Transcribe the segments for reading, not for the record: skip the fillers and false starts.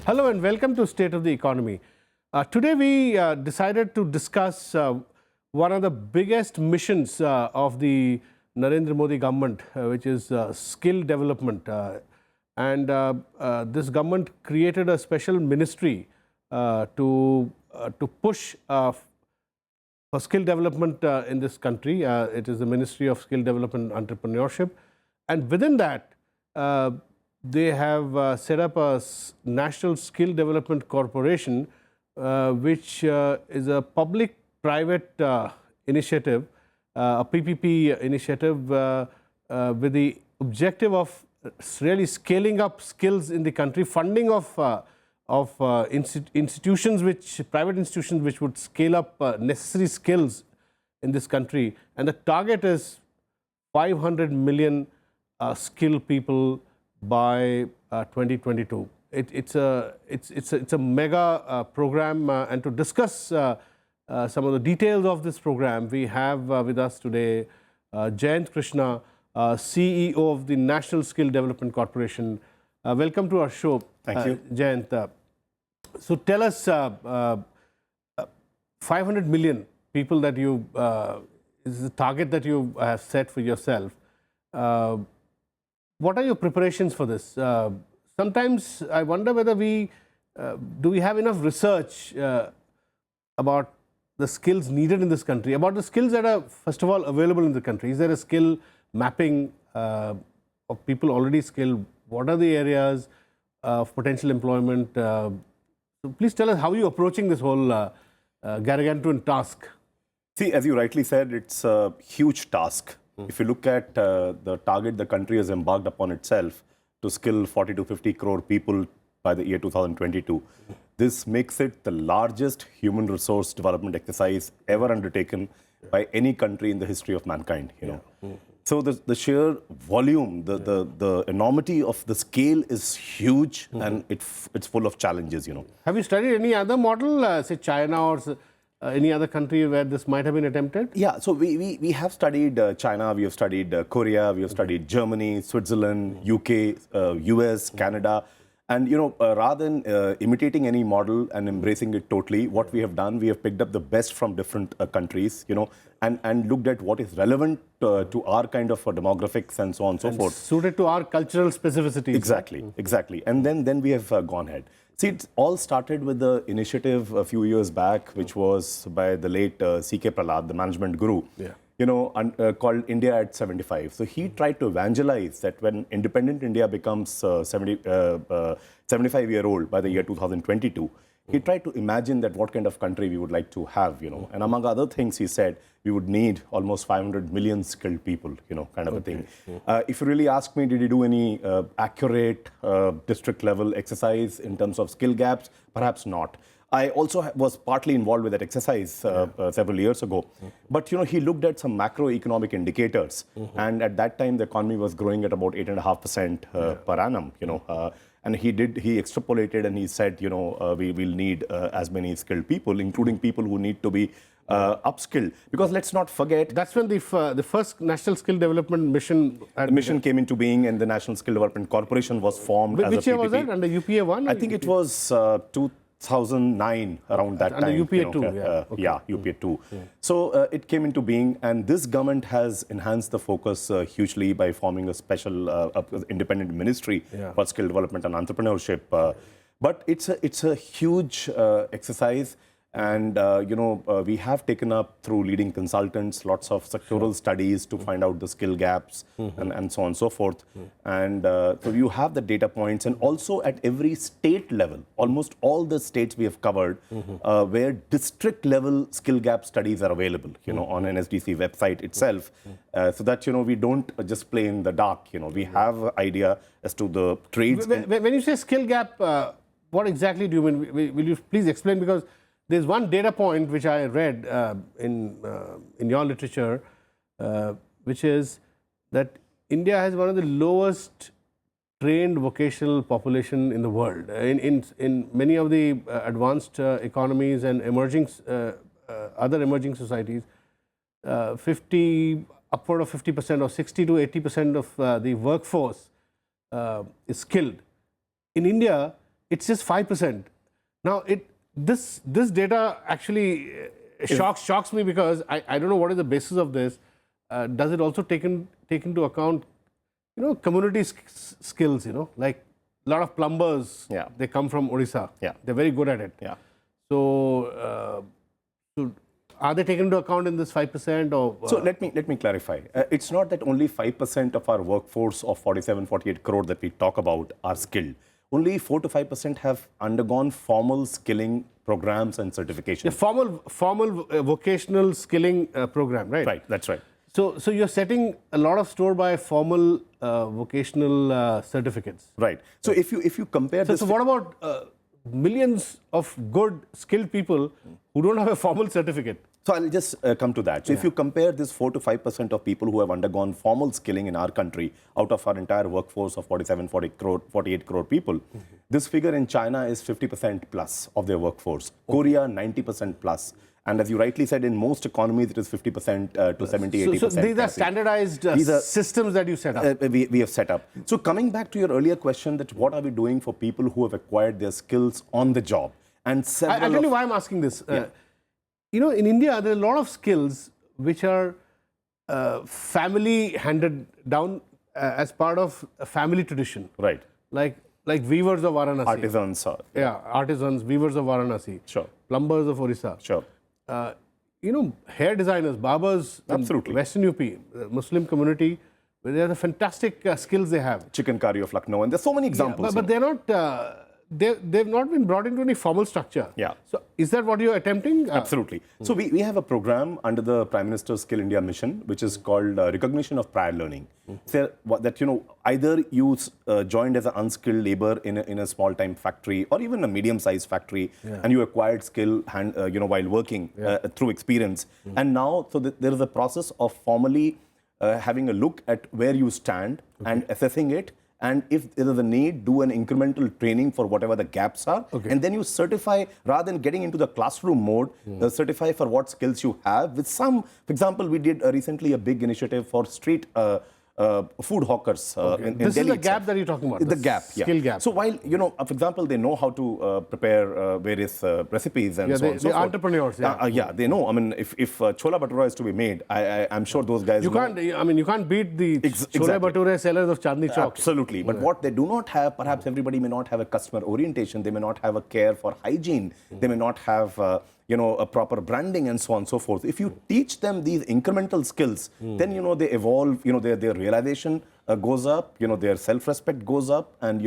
Hello and welcome to State of the Economy. Today we decided to discuss one of the biggest missions of the Narendra Modi government, which is skill development. This government created a special ministry to push for skill development in this country. It is the Ministry of Skill Development and Entrepreneurship. And within that, they have set up a National Skill Development Corporation, which is a public-private initiative, a PPP initiative with the objective of really scaling up skills in the country, funding of institutions, private institutions which would scale up necessary skills in this country. And the target is 500 million skilled people by 2022. It's a mega program, and to discuss some of the details of this program, we have with us today Jayant Krishna, CEO of the National Skill Development Corporation. Welcome to our show. Thank you, Jayant. So tell us, 500 million people that you is the target that you have set for yourself. What are your preparations for this? Sometimes I wonder whether do we have enough research about the skills needed in this country, about the skills that are, first of all, available in the country. Is there a skill mapping of people already skilled? What are the areas of potential employment? So please tell us how you're approaching this whole gargantuan task. See, as you rightly said, it's a huge task. If you look at the target the country has embarked upon itself to skill 40 to 50 crore people by the year 2022, this makes it the largest human resource development exercise ever undertaken by any country in the history of mankind. So the sheer volume, the enormity of the scale is huge, and it's full of challenges. Have you studied any other model, say China or any other country where this might have been attempted? Yeah, so we have studied China, we have studied Korea, we have studied Germany, Switzerland, UK, US, Canada. And, rather than imitating any model and embracing it totally, what we have done, we have picked up the best from different countries, and looked at what is relevant to our kind of demographics and so on and so forth. Suited to our cultural specificities. Exactly. And then we have gone ahead. See, it all started with the initiative a few years back, which was by the late C.K. Prahlad, the management guru, called India at 75. So he tried to evangelize that when independent India becomes 75-year-old by the year 2022, he tried to imagine that what kind of country we would like to have, And among other things, he said we would need almost 500 million skilled people, kind of a thing. If you really ask me, did he do any accurate district level exercise in terms of skill gaps? Perhaps not. I also was partly involved with that exercise several years ago. But, he looked at some macroeconomic indicators. And at that time, the economy was growing at about 8.5% per annum, And he extrapolated and he said, we will need as many skilled people, including people who need to be upskilled. Because let's not forget... That's when the first National Skill Development Mission... The mission came into being and the National Skill Development Corporation was formed as a PPP. Which year was that? Under UPA 1? I think it was 2009, around that time. Under UPA 2, Yeah, UPA 2. So it came into being, and this government has enhanced the focus hugely by forming a special independent ministry for skill development and entrepreneurship. But it's a huge exercise. And, we have taken up through leading consultants, lots of sectoral studies to find out the skill gaps and so on and so forth. And so you have the data points, and also at every state level, almost all the states we have covered, where district level skill gap studies are available, on NSDC website itself, so that, we don't just play in the dark, we have an idea as to the trades. When you say skill gap, what exactly do you mean? Will you please explain? Because there's one data point which I read in your literature, which is that India has one of the lowest trained vocational population in the world. In many of the advanced economies and other emerging societies, 50 upward of 50% or 60 to 80% of the workforce is skilled. In India, it's just 5%. Now, this data actually shocks me because I don't know what is the basis of this. Does it also take into account, community skills, like a lot of plumbers, they come from Odisha. Yeah. They're very good at it. Yeah. So are they taken into account in this 5% or? So let me clarify. It's not that only 5% of our workforce of 47-48 crore that we talk about are skilled. Only 4 to 5% have undergone formal skilling programs and certifications. The formal vocational skilling program, right? Right, that's right. So you're setting a lot of store by formal vocational certificates. Right. So if you compare this, so what about millions of good skilled people who don't have a formal certificate? So I'll just come to that. So if you compare this 4 to 5% of people who have undergone formal skilling in our country out of our entire workforce of 48 crore people, this figure in China is 50% plus of their workforce. Korea, 90% plus. And as you rightly said, in most economies, it is 50% to 70, 80%. So these are standardized systems that you set up? We have set up. So coming back to your earlier question, that what are we doing for people who have acquired their skills on the job? And I'll tell you why I'm asking this. In India, there are a lot of skills which are family handed down as part of a family tradition. Right. Like weavers of Varanasi. Artisans. Artisans, weavers of Varanasi. Sure. Plumbers of Orissa. Sure. Hair designers, barbers. Absolutely. In Western UP, the Muslim community, they are the fantastic skills they have. Chicken curry of Lucknow, and there's so many examples. But they're not. They've not been brought into any formal structure. Yeah. So is that what you're attempting? Absolutely. So we have a program under the Prime Minister's Skill India mission, which is called Recognition of Prior Learning. So that either you joined as an unskilled labor in a small-time factory or even a medium-sized factory, and you acquired skill while working through experience, and now there is a process of formally having a look at where you stand and assessing it. And if there is a need, do an incremental training for whatever the gaps are. And then you certify, rather than getting into the classroom mode, certify for what skills you have. With some, for example, we did recently a big initiative for street food hawkers. This is the gap that you're talking about. The gap, skill gap. So while, for example, they know how to prepare various recipes and so on and so forth. Entrepreneurs, they know. I mean, if chola bhatura is to be made, I'm sure those guys you can't beat the chola bhatura sellers of Chandni Chowk. Absolutely. But what they do not have, perhaps everybody may not have a customer orientation, they may not have a care for hygiene, they may not have a proper branding and so on and so forth. If you teach them these incremental skills, then, they evolve, their realization goes up, their self-respect goes up, and,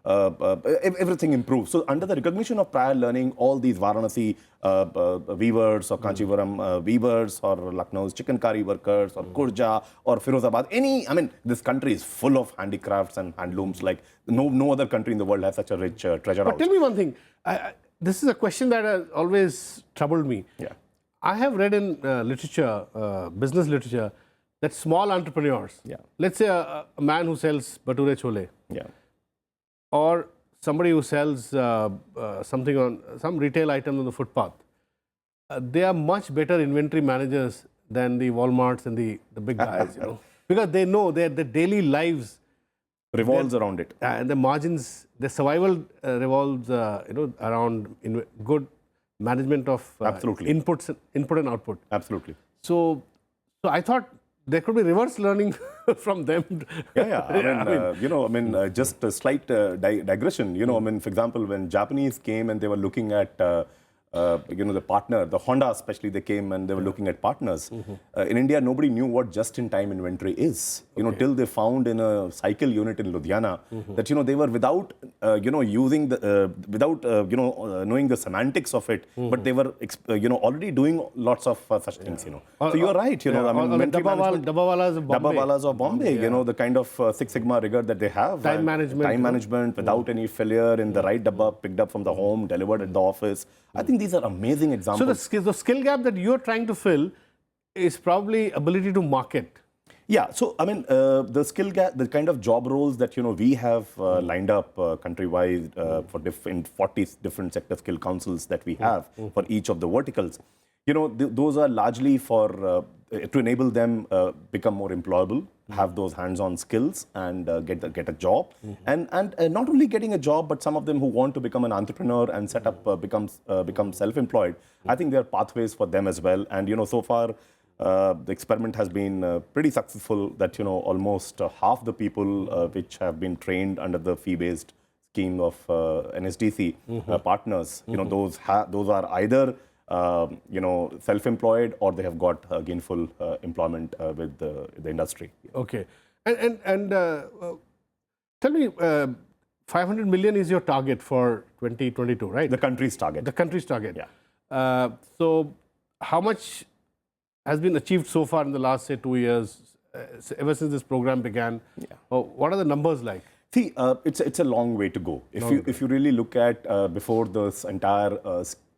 everything improves. So under the recognition of prior learning, all these Varanasi weavers or Kanchipuram weavers or Lucknow's chicken curry workers or Kurja or Firozabad, this country is full of handicrafts and handlooms like no other country in the world has such a rich treasure house. But tell me one thing. This is a question that has always troubled me. Yeah. I have read in literature, business literature, that small entrepreneurs, let's say a man who sells bhature chole, or somebody who sells some retail item on the footpath, they are much better inventory managers than the Walmarts and the big guys, because they know that the daily lives revolves around it, and the margins, the survival revolves, around good management of input and output. Absolutely. So I thought there could be reverse learning from them. Just a slight digression. For example, when Japanese came and they were looking at the partner, the Honda especially, they came and they were looking at partners. In India, nobody knew what just-in-time inventory is. Till they found in a cycle unit in Ludhiana that they were without using the without knowing the semantics of it, but they were already doing lots of such things. So you are right. Dabbawalas of Bombay. The kind of Six Sigma rigor that they have. Time management without any failure in the right dabba picked up from the home, delivered at the office. I think these are amazing examples. So the skill gap that you're trying to fill is probably ability to market. Yeah, so the skill gap, the kind of job roles that we have lined up countrywide in 40 different sector skill councils that we have for each of the verticals. Those are largely for to enable them become more employable, have those hands-on skills, and get a job. And not only getting a job, but some of them who want to become an entrepreneur and set up become self-employed. I think there are pathways for them as well. And so far, the experiment has been pretty successful. That almost half the people which have been trained under the fee-based scheme of NSDC partners, those are either self-employed or they have got gainful employment with the industry. Okay, and tell me, 500 million is your target for 2022, right? The country's target. The country's target. Yeah. So, how much has been achieved so far in the last, say, 2 years, ever since this program began? Yeah. What are the numbers like? See, it's a long way to go. If you really look at before this entire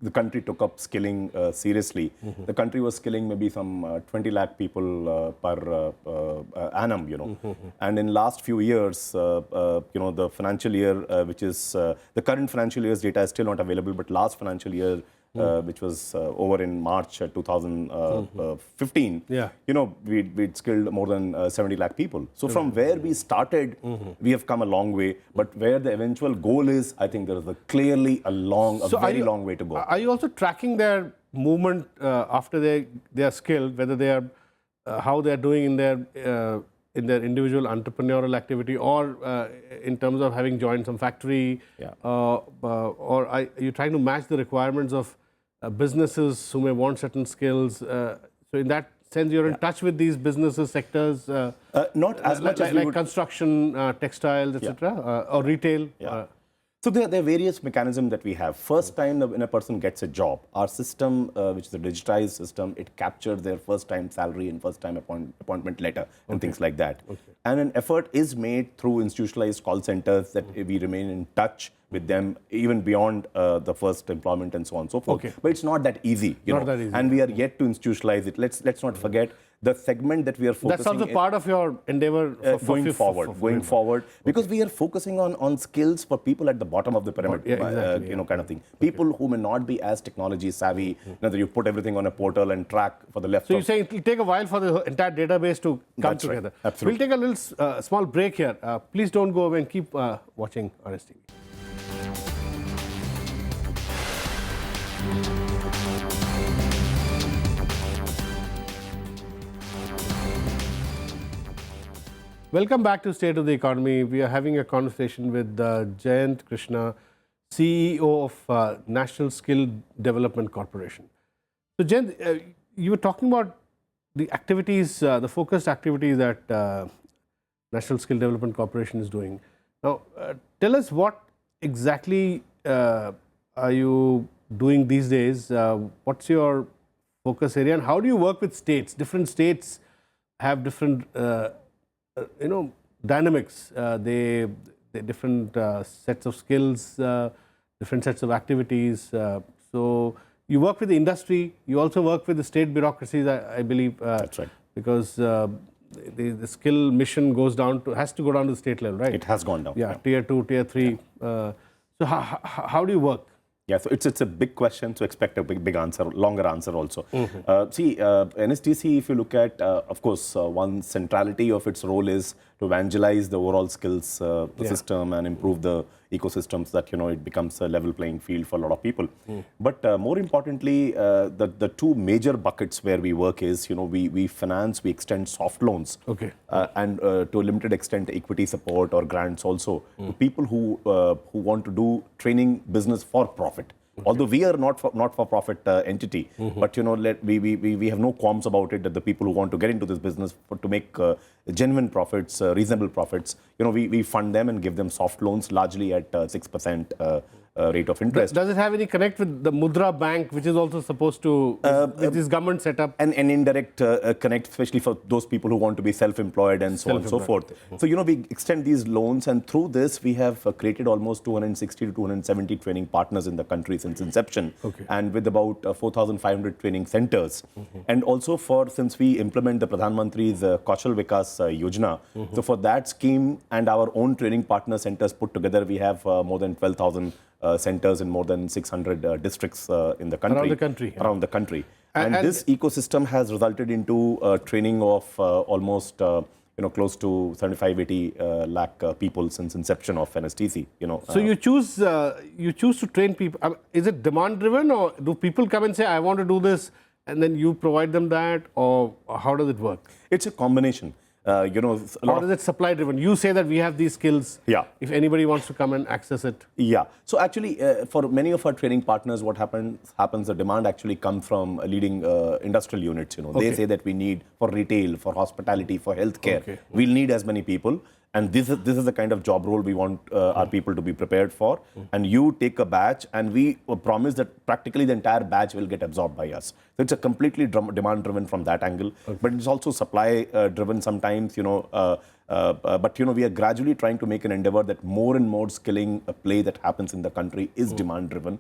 the country took up skilling seriously, the country was skilling maybe some 20 lakh people per annum, And in last few years, the financial year, which is the current financial year's data is still not available, but last financial year, which was over in March 2015, we'd skilled more than 70 lakh people. So from where we started, we have come a long way. But where the eventual goal is, I think there is very long way to go. Are you also tracking their movement after they are skilled, whether they are how they are doing in their individual entrepreneurial activity, or in terms of having joined some factory, or are you trying to match the requirements of businesses who may want certain skills? So in that sense, you're in touch with these businesses sectors, not as much as like construction, textiles, etc., or retail. So there are various mechanisms that we have. First time when a person gets a job, our system, which is a digitized system, it captures their first time salary and first time appointment letter and things like that. And an effort is made through institutionalized call centers that we remain in touch with them even beyond the first employment and so on and so forth. But it's not that easy, that easy. And we are yet to institutionalize it. Let's not forget the segment that we are focusing. That's also part of your endeavor going forward, because we are focusing on skills for people at the bottom of the pyramid, kind of thing. People who may not be as technology savvy, that you put everything on a portal and track for the left. So you're saying it will take a while for the entire database to come together. Right. Absolutely. We'll take a little small break here. Please don't go away and keep watching RSTV. Welcome back to State of the Economy. We are having a conversation with Jayant Krishna, CEO of National Skill Development Corporation. So Jayant, you were talking about the activities, the focused activities that National Skill Development Corporation is doing. Now, tell us what exactly are you doing these days? What's your focus area, and how do you work with states? Different states have different dynamics. They different sets of skills, different sets of activities. So you work with the industry. You also work with the state bureaucracies, I believe. That's right. Because the skill mission has to go down to the state level, right? It has gone down. Yeah, tier 2, tier 3. So how do you work? Yeah, so it's a big question, so expect a big answer, longer answer also. NSDC, if you look at, of course, one centrality of its role is to evangelize the overall skills system and improve the ecosystems, that it becomes a level playing field for a lot of people. But more importantly, the two major buckets where we work is, we finance, we extend soft loans, and to a limited extent equity support or grants also to people who want to do training business for profit. Although we are not for profit entity, but we have no qualms about it, that the people who want to get into this business to make genuine profits, reasonable profits, we fund them and give them soft loans, largely at 6% rate of interest. Does it have any connect with the Mudra Bank, which is also supposed to, with this government setup? An indirect connect, especially for those people who want to be self-employed and so on and so forth. So, we extend these loans, and through this, we have created almost 260 to 270 training partners in the country since inception, and with about 4,500 training centers. And also since we implement the Pradhan Mantri's Kaushal Vikas Yojana, so for that scheme and our own training partner centers put together, we have more than 12,000 centers in more than 600 districts in the country. Around the country. Around the country. And this ecosystem has resulted into training of almost close to 75, 80 lakh people since inception of NSDC. So you choose to train people. Is it demand driven, or do people come and say, I want to do this, and then you provide them that, or how does it work? It's a combination. Or is it supply driven? You say that we have these skills. Yeah. If anybody wants to come and access it. Yeah. So actually, for many of our training partners, what happens, the demand actually comes from leading industrial units. They say that we need for retail, for hospitality, for healthcare. We'll need as many people. And this is the kind of job role we want our people to be prepared for. And you take a batch, and we promise that practically the entire batch will get absorbed by us. So it's a completely demand-driven from that angle. But it's also supply-driven sometimes, but we are gradually trying to make an endeavor that more and more skilling play that happens in the country is demand-driven,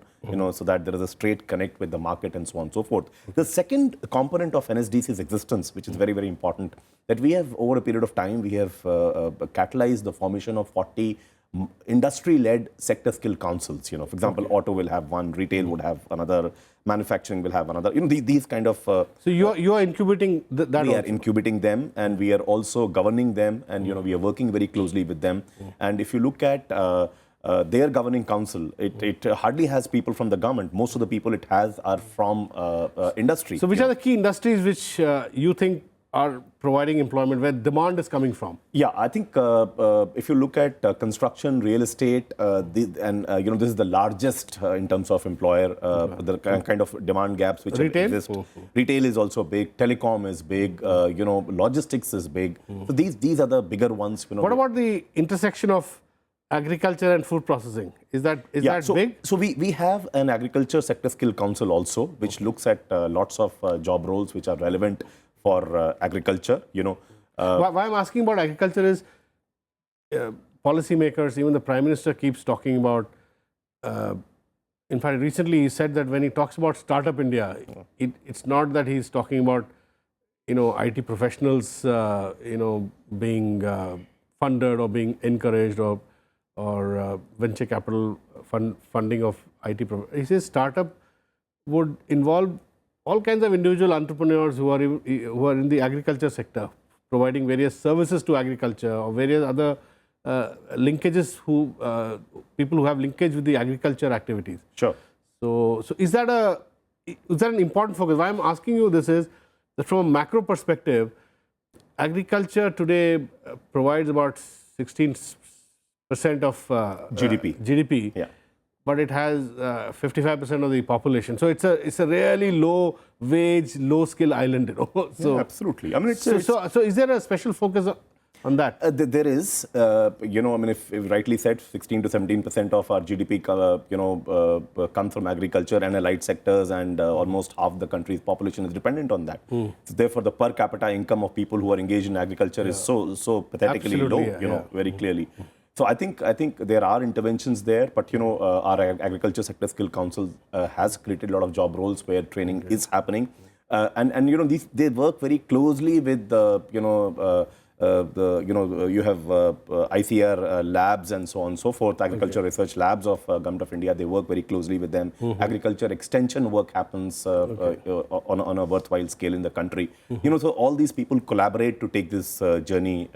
so that there is a straight connect with the market and so on and so forth. The second component of NSDC's existence, which is very, very important, that we have, over a period of time, we have catalyzed the formation of 40 industry-led sector skill councils. For example, auto will have one, retail would have another, manufacturing will have another. These kind of. So you are incubating that. We are incubating them, and we are also governing them, and we are working very closely with them. And if you look at their governing council, it hardly has people from the government. Most of the people it has are from industry. So which are the key industries which you think are providing employment, where demand is coming from? Yeah, I think if you look at construction, real estate, this is the largest in terms of employer, the kind of demand gaps which exist. Retail is also big, telecom is big, logistics is big. So these are the bigger ones. What about the intersection of agriculture and food processing? Is that big? So we have an agriculture sector skill council also, which looks at lots of job roles which are relevant for agriculture, Why I'm asking about agriculture is policymakers, even the Prime Minister keeps talking about, in fact, recently he said that when he talks about Startup India, it's not that he's talking about, IT professionals, being funded or being encouraged or venture capital funding of IT. He says startup would involve all kinds of individual entrepreneurs who are in the agriculture sector, providing various services to agriculture or various other linkages, people who have linkage with the agriculture activities. Sure. So is that an important focus? Why I'm asking you this is that from a macro perspective, agriculture today provides about 16% of GDP. Yeah. But it has 55% of the population. So it's a really low wage, low skill island. So yeah, absolutely. I mean, so is there a special focus on that? There is. If rightly said, 16 to 17% of our GDP, comes from agriculture and allied sectors, and almost half the country's population is dependent on that. So therefore, the per capita income of people who are engaged in agriculture is so pathetically low. Very clearly. So I think there are interventions there, but our agriculture sector skill council has created a lot of job roles where training is happening, and they work very closely with you have ICR labs and so on and so forth, agriculture research labs of Government of India. They work very closely with them. Agriculture extension work happens on a worthwhile scale in the country. So all these people collaborate to take this journey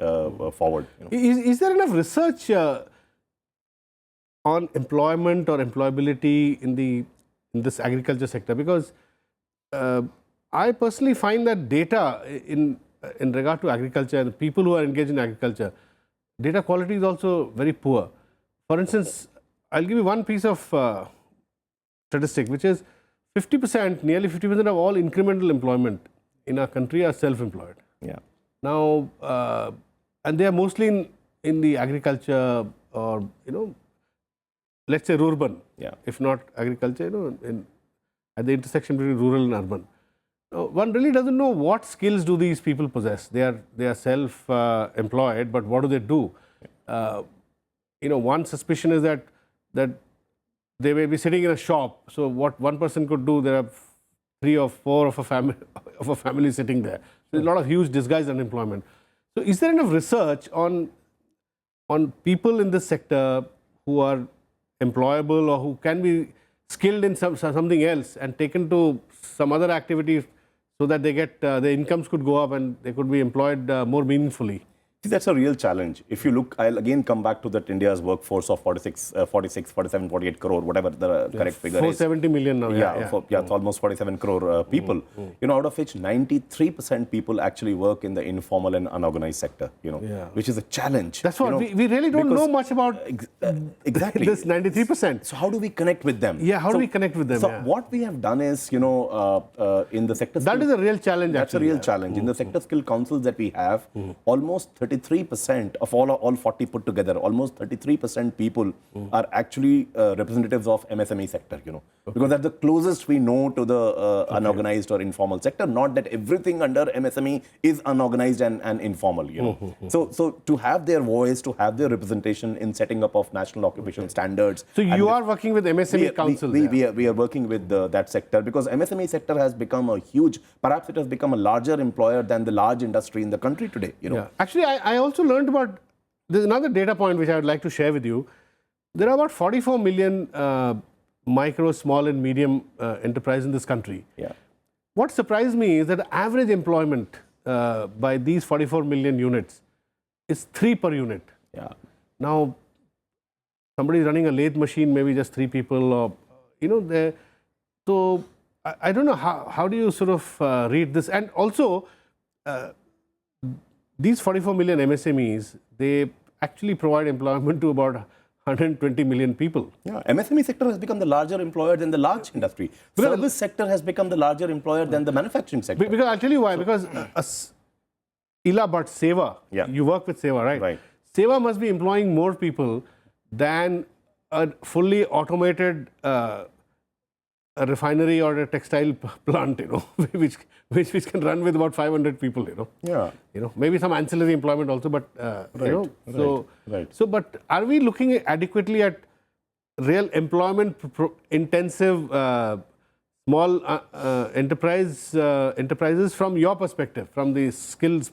forward. Is there enough research on employment or employability in this agriculture sector? Because I personally find that data in regard to agriculture and the people who are engaged in agriculture, data quality is also very poor. For instance, I'll give you one piece of statistic, which is 50%, nearly 50% of all incremental employment in our country are self-employed. Yeah. Now, and they are mostly in the agriculture or, let's say urban, if not agriculture, at the intersection between rural and urban. One really doesn't know what skills do these people possess. They are self-employed, but what do they do? One suspicion is that they may be sitting in a shop. So what one person could do, there are 3 or 4 of a family sitting there. There's a lot of huge disguised unemployment. So is there enough research on people in this sector who are employable or who can be skilled in something else and taken to some other activity so that they get their incomes could go up and they could be employed more meaningfully. See, that's a real challenge. If you look, I'll again come back to that India's workforce of 46, 47, 48 crore, whatever the correct figure 470 million now. It's almost 47 crore people. Out of which 93% people actually work in the informal and unorganized sector, which is a challenge. That's what, we really don't know much about exactly this 93%. So how do we connect with them? Yeah, how do we connect with them? So what we have done is, in the sector... That is a real challenge, That's actually. a real challenge. In the sector skill councils that we have, almost 33% of all 40 put together, almost 33% people are actually representatives of MSME sector, because that's the closest we know to the unorganized or informal sector. Not that everything under MSME is unorganized and informal, So to have their voice, to have their representation in setting up of national occupation standards. So you are working with MSME council. We are working with that sector because MSME sector has become a huge, perhaps it has become a larger employer than the large industry in the country today. Actually, I also learned about, there's another data point which I would like to share with you. There are about 44 million micro, small and medium enterprises in this country. What surprised me is that the average employment by these 44 million units is 3 per unit. Now, somebody is running a lathe machine, maybe just 3 people, or, so I don't know, how do you sort of read this? And also, these 44 million MSMEs, they actually provide employment to about 120 million people. MSME sector has become the larger employer than the large industry. Service sector has become the larger employer than the manufacturing sector. Because I'll tell you why. Because Ila but Seva, you work with Seva, right? Right. Seva must be employing more people than a fully automated a refinery or a textile plant, which can run with about 500 people, maybe some ancillary employment also, but So, but are we looking adequately at real employment intensive small enterprises from your perspective, from the skills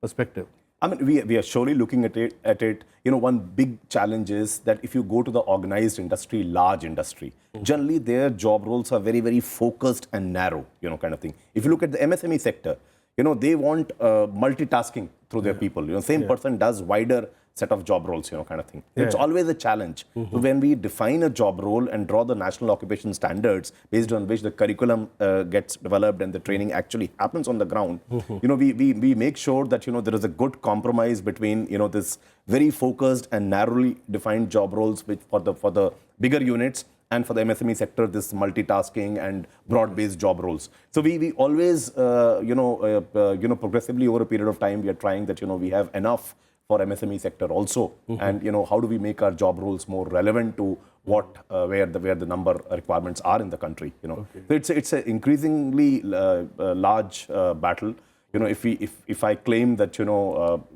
perspective? I mean, we are surely looking at it. One big challenge is that if you go to the organized industry, large industry, generally their job roles are very, very focused and narrow, kind of thing. If you look at the MSME sector, they want multitasking through their people. Same person does wider set of job roles, kind of thing. It's always a challenge. So when we define a job role and draw the national occupation standards based on which the curriculum gets developed and the training actually happens on the ground, we make sure that, there is a good compromise between, this very focused and narrowly defined job roles for the bigger units, and for the MSME sector, this multitasking and broad-based job roles. So we always, progressively over a period of time, we are trying that, we have enough for MSME sector also, and how do we make our job roles more relevant to where the number requirements are in the country? So it's an increasingly large battle. If I claim that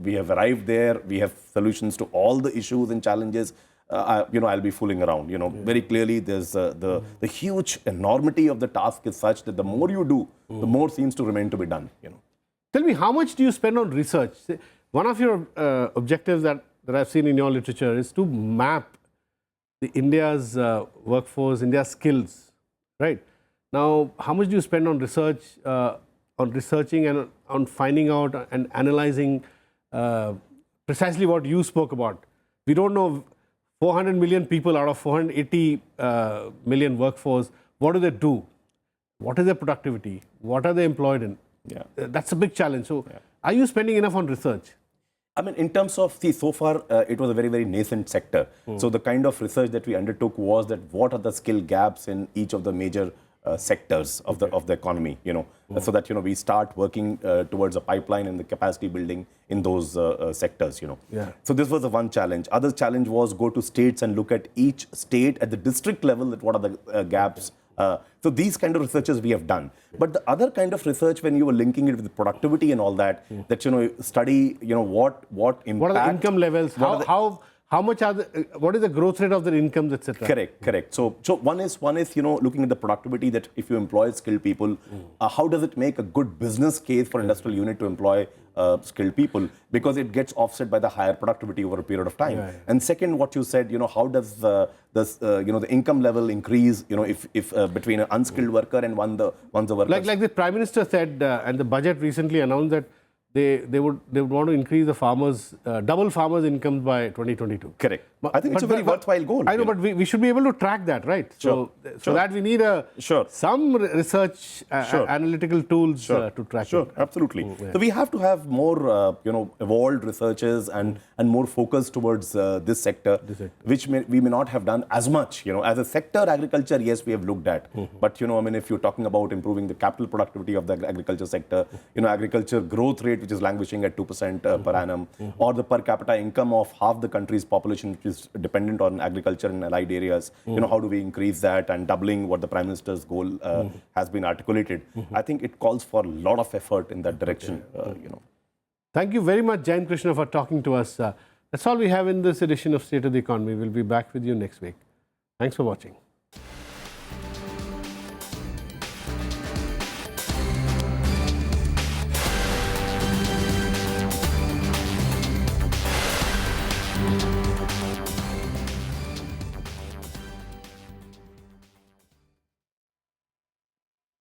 we have arrived there, we have solutions to all the issues and challenges, I'll be fooling around. Very clearly, there's the huge enormity of the task is such that the more you do, the more seems to remain to be done. Tell me, how much do you spend on research? One of your objectives that I've seen in your literature is to map India's workforce, India's skills, right? Now, how much do you spend on research, on researching and on finding out and analyzing precisely what you spoke about? We don't know 400 million people out of 480 million workforce. What do they do? What is their productivity? What are they employed in? That's a big challenge. So, are you spending enough on research? I mean, in terms of, so far, it was a very, very nascent sector. So the kind of research that we undertook was that what are the skill gaps in each of the major sectors of the economy, so that, we start working towards a pipeline and the capacity building in those sectors, So this was the one challenge. Other challenge was go to states and look at each state at the district level, that what are the gaps. So these kind of researches we have done. But the other kind of research, when you were linking it with productivity and all that, that, study, what impact. What are the income levels? how much are what is the growth rate of their incomes, etc.? Correct. So one is looking at the productivity, that if you employ skilled people, how does it make a good business case for industrial unit to employ skilled people, because it gets offset by the higher productivity over a period of time. Right. And second, what you said, how does the income level increase, if between an unskilled worker and one the worker. Like the Prime Minister said, and the budget recently announced that they would want to increase the farmers, double farmers' incomes by 2022. Correct. I think it's a very worthwhile goal. I know, but we should be able to track that, right? Sure. So that we need some research, analytical tools to track it. Sure, absolutely. So we have to have more, evolved researches and more focus towards this sector, which we may not have done as much. As a sector, agriculture, yes, we have looked at. But, if you're talking about improving the capital productivity of the agriculture sector, agriculture growth rate, which is languishing at 2% per annum, or the per capita income of half the country's population, which is dependent on agriculture and allied areas, how do we increase that, and doubling what the Prime Minister's goal has been articulated. I think it calls for a lot of effort in that direction. Thank you very much, Jayant Krishna, for talking to us. That's all we have in this edition of State of the Economy. We'll be back with you next week. Thanks for watching.